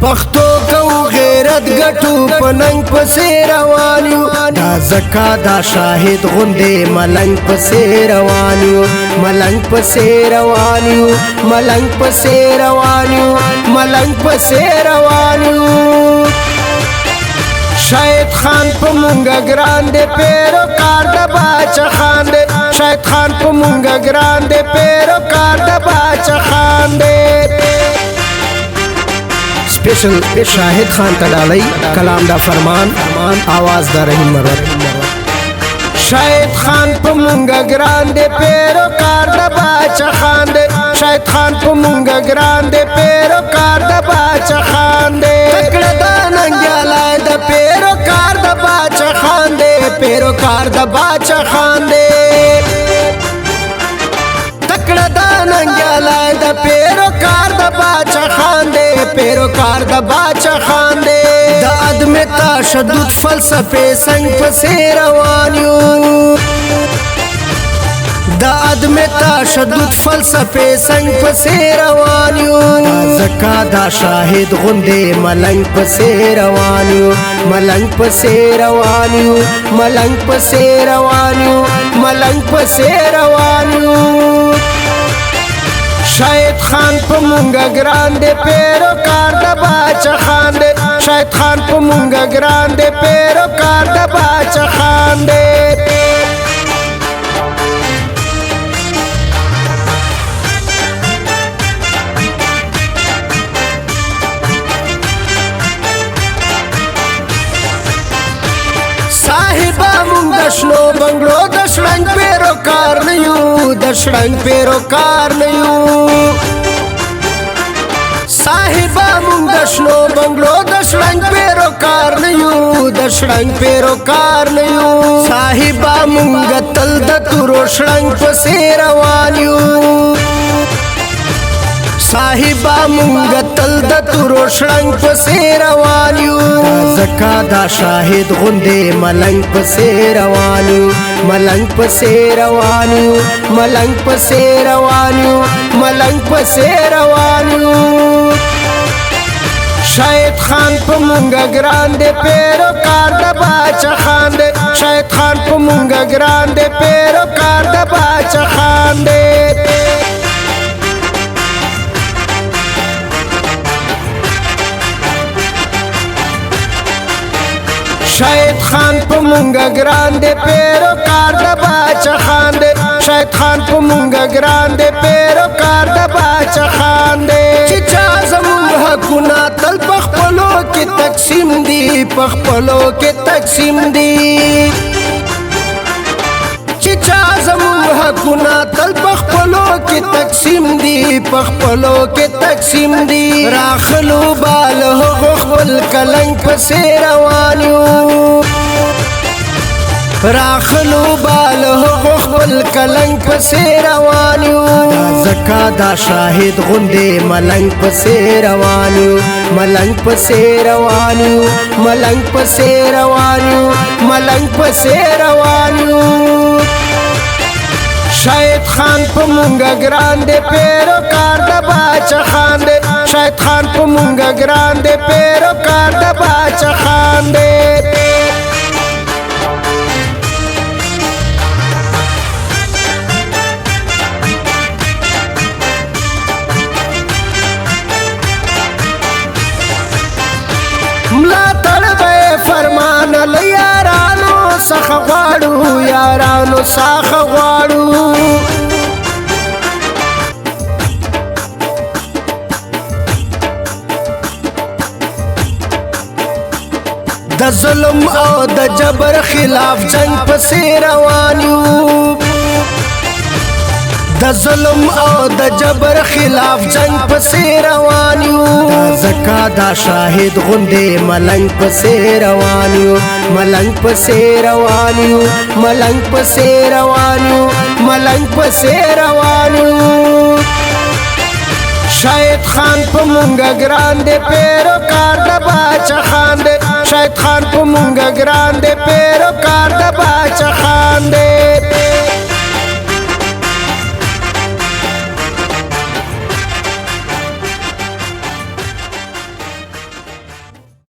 پختو کو غیرت گټو پننګ پسې روان یو دا زکا دا شاهد غوندې ملنګ پسې روان یو ملنګ پسې روان یو ملنګ پسې روان یو ملنګ پسې روان یو شاهد خان په مونږه ګران دې پیروکار د باچا خان دې شاهد خان په مونږه ګران دې پیروکار د باچا خان دې स्पेशल शाहिद खान तडालई कलाम दा फरमान आवाज दा रहीम मरवत शाहिद खान पे मुंगा ग्रान दे पैरोकार दा बाचा खान दे शाहिद खान पे मुंगा ग्रान दे पैरोकार दा बाचा खान दे तकड़ा दा नंग्यालाय दा पैरोकार दा बाचा खान दे पैरोकार दा बाचा खान दे तकड़ा दा नंग्यालाय दा पैरोकार दा बाचा खान दे پیروکار د باچا خان دے د عدم تشدد فلسفه څنګ پسې روان یو د عدم تشدد فلسفه څنګ پسې روان یو زکا دا شاهد غوندې ملنګ پسې روان یو ملنګ پسې روان یو ملنګ پسې روان یو ملنګ پسې روان یو शाहिद खान पे मुंगा ग्रान दे पैरोकार दा बाचा खान दे शाहिद खान पे मुंगा ग्रान दे पैरोकार दा बाचा खान दे साहिबा मुंगा शनो बंगलो दशरंग पैरोकार नहीं दशरंग पैरोकार नहीं साहिबा मुंगा शनो बंगलो दशरंग पैरोकार नहीं दशरंग पैरोकार नहीं साहिबा मुंगा तल द तुरो शरंग पसे रवान यू साहिबा मुंगा तल द तुरो शरंग पसे रवान यू زکا دا شاهد غوندې ملنګ پسې روان یو ملنګ پسې روان یو ملنګ پسې روان یو ملنګ پسې روان یو شاهد خان په مونږه ګران دې پیروکار د باچا خان دې شاهد خان په مونږه ګران دې پیروکار د باچا خان دې शाहिद खान पे मुंगा ग्रान दे पैरोकार दा बाचा खान दे शाहिद खान पे मुंगा ग्रान दे पैरोकार दा बाचा खान दे चिचा जमुन हकुना तल पखपलो के तकसीम दी पखपलो के तकसीम दी चिचा जमुन हकुना तल पखपलो के तकसीम दी पखपलो के तकसीम दी राखलू बाल हो खपल कलंग पसे रोان यू राखलू बाल हो खपल कलंग पसे रोان यू زکا دا شاهد غوندې ملنګ پسې روان یو ملنګ پسې روان یو ملنګ پسې روان یو ملنګ پسې روان یو शाहिद खान पे मुंगा ग्रान दे पैरोकार दा बाचा खान दे शाहिद खान पे मुंगा ग्रान दे पैरोकार दा बाचा खान दे मला तड़बे फरमान ल यारानो सख غواړو यारानो सख غواړو د ظلم او د جبر خلاف جنگ پسې روان یو د ظلم او د جبر خلاف جنگ پسې روان یو زکا دا شاهد غوندې ملنګ پسې روان یو ملنګ پسې روان یو ملنګ پسې روان یو ملنګ پسې روان یو शाहिद खान पे मुंगा ग्रान दे पैरोकार दा बाचा खान दे शाहिद खान पे मुंगा ग्रान दे पैरो